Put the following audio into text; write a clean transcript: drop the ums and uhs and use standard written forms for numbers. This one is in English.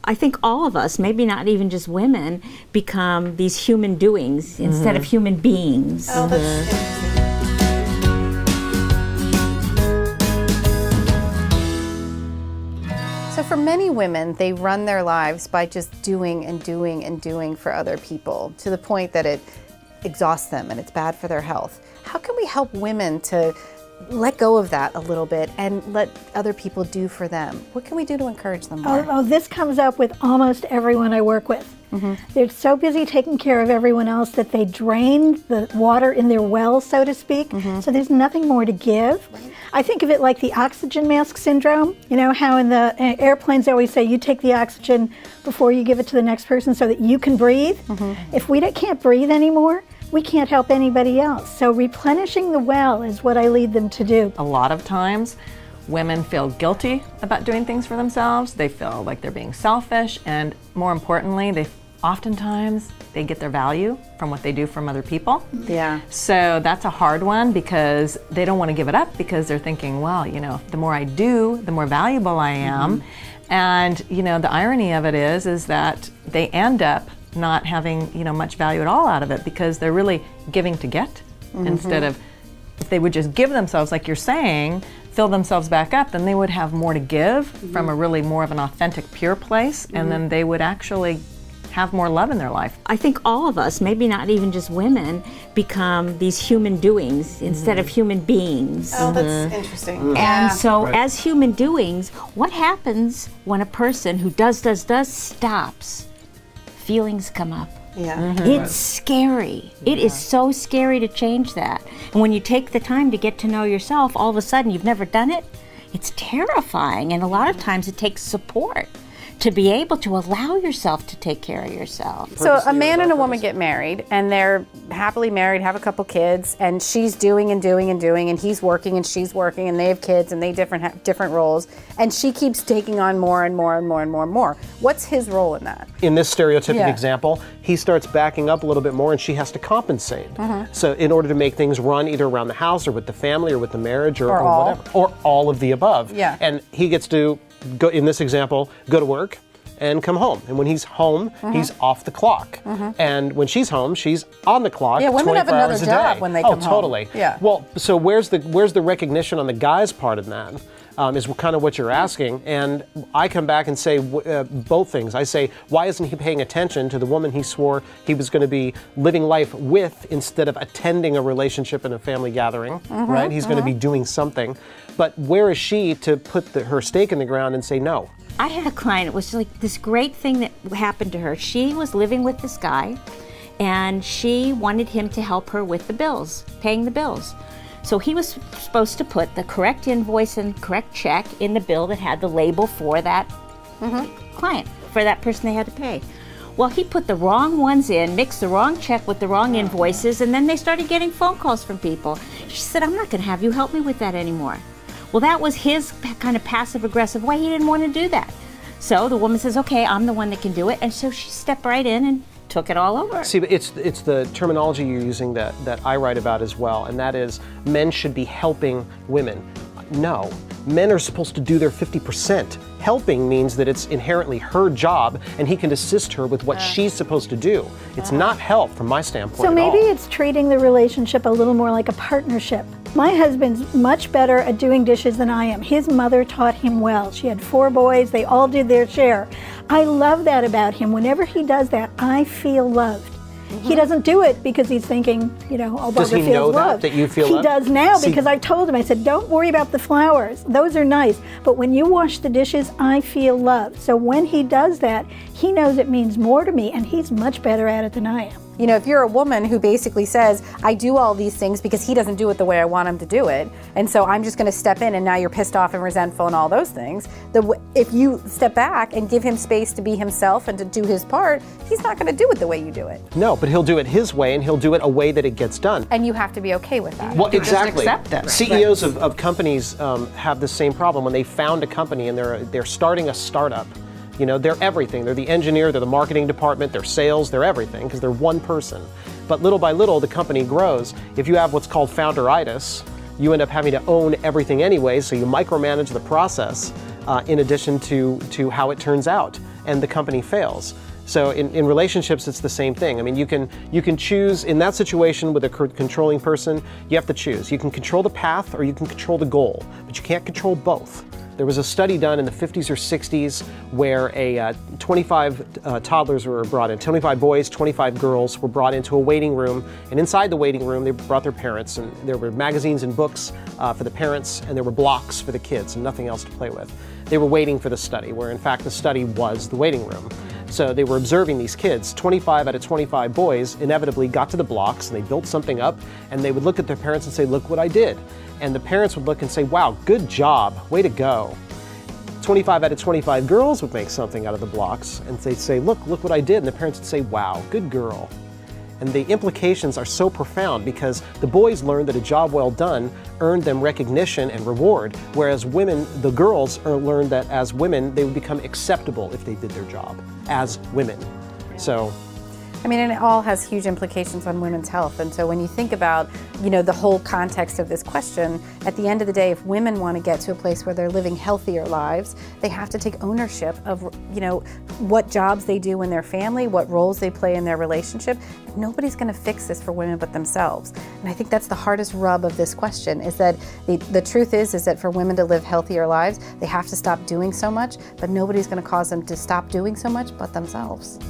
I think all of us, maybe not even just women, become these human doings instead of human beings. Oh, that's So for many women, they run their lives by just doing and doing and doing for other people to the point that it exhausts them and it's bad for their health. How can we help women to let go of that a little bit and let other people do for them? What can we do to encourage them more? Oh, this comes up with almost everyone I work with. They're so busy taking care of everyone else that they drain the water in their well, so to speak, so there's nothing more to give. I think of it like the oxygen mask syndrome. You know how in the airplanes they always say you take the oxygen before you give it to the next person so that you can breathe. If we can't breathe anymore, we can't help anybody else. So replenishing the well is what I lead them to do. A lot of times women feel guilty about doing things for themselves. They feel like they're being selfish, and more importantly, oftentimes they get their value from what they do from other people. Yeah. So that's a hard one because they don't want to give it up because they're thinking, well, you know, the more I do, the more valuable I am. And, you know, the irony of it is that they end up not having, you know, much value at all out of it because they're really giving to get instead of, if they would just give themselves, like you're saying, fill themselves back up, then they would have more to give from a really more of an authentic, pure place, and then they would actually have more love in their life. I think all of us, maybe not even just women, become these human doings instead of human beings. Oh, that's interesting. And so as human doings, what happens when a person who does stops? Feelings come up. Yeah. It's scary. It is so scary to change that. And when you take the time to get to know yourself, all of a sudden you've never done it, it's terrifying. And a lot of times it takes support to be able to allow yourself to take care of yourself. So a man and a woman get married, and they're happily married, have a couple kids, and she's doing and doing and doing, and he's working and she's working, and they have kids and they have different roles, and she keeps taking on more and more and more and more and more. What's his role in that? In this stereotypic example, he starts backing up a little bit more and she has to compensate. So in order to make things run either around the house or with the family or with the marriage or whatever, or all of the above. Yeah. And he gets to go, in this example, go to work and come home. And when he's home, he's off the clock. And when she's home, she's on the clock. Yeah, women have another job when they come home. Oh, totally. Yeah. Well, so where's the recognition on the guy's part in that? Is kind of what you're asking. And I come back and say both things. I say, why isn't he paying attention to the woman he swore he was going to be living life with instead of attending a relationship and a family gathering, right? He's going to be doing something. But where is she to put her stake in the ground and say no? I had a client, it was like this great thing that happened to her. She was living with this guy, and she wanted him to help her with the bills, paying the bills. So he was supposed to put the correct invoice and correct check in the bill that had the label for that client, for that person they had to pay. Well, he put the wrong ones in, mixed the wrong check with the wrong invoices, and then they started getting phone calls from people. She said, I'm not going to have you help me with that anymore. Well, that was his kind of passive-aggressive way. He didn't want to do that. So the woman says, okay, I'm the one that can do it. And so she stepped right in and took it all over. See, but it's the terminology you're using that I write about as well, and that is men should be helping women. No, men are supposed to do their 50%. Helping means that it's inherently her job, and he can assist her with what she's supposed to do. It's not help from my standpoint So maybe it's treating the relationship a little more like a partnership. My husband's much better at doing dishes than I am. His mother taught him well. She had 4 boys. They all did their share. I love that about him. Whenever he does that, I feel loved. He doesn't do it because he's thinking, you know, oh, Barbara feels loved. Does he know that you feel loved? He does now because I told him, I said, don't worry about the flowers. Those are nice. But when you wash the dishes, I feel loved. So when he does that, he knows it means more to me, and he's much better at it than I am. You know, if you're a woman who basically says, I do all these things because he doesn't do it the way I want him to do it, and so I'm just going to step in, and now you're pissed off and resentful and all those things, if you step back and give him space to be himself and to do his part, he's not going to do it the way you do it. No, but he'll do it his way, and he'll do it a way that it gets done. And you have to be okay with that. Well, exactly. Just accept it. CEOs of companies have the same problem. When they found a company and they're starting a startup, you know, they're everything. They're the engineer, they're the marketing department, they're sales, they're everything, because they're one person. But little by little, the company grows. If you have what's called founderitis, you end up having to own everything anyway, so you micromanage the process. in addition to how it turns out, and the company fails. So in relationships, it's the same thing. I mean, you can choose in that situation with a controlling person. You have to choose. You can control the path or you can control the goal, but you can't control both. There was a study done in the 50s or 60s where 25 toddlers were brought in, 25 boys, 25 girls were brought into a waiting room, and inside the waiting room they brought their parents, and there were magazines and books for the parents, and there were blocks for the kids and nothing else to play with. They were waiting for the study, where in fact the study was the waiting room. So they were observing these kids. 25 out of 25 boys inevitably got to the blocks and they built something up, and they would look at their parents and say, "Look what I did." And the parents would look and say, "Wow, good job, way to go." 25 out of 25 girls would make something out of the blocks, and they'd say, look what I did." And the parents would say, "Wow, good girl." And the implications are so profound because the boys learned that a job well done earned them recognition and reward, whereas women, the girls, learned that as women, they would become acceptable if they did their job as women. So, I mean, and it all has huge implications on women's health. And so when you think about, the whole context of this question, at the end of the day, if women want to get to a place where they're living healthier lives, they have to take ownership of, what jobs they do in their family, what roles they play in their relationship. Nobody's going to fix this for women but themselves. And I think that's the hardest rub of this question, is that the truth is that for women to live healthier lives, they have to stop doing so much, but nobody's going to cause them to stop doing so much but themselves.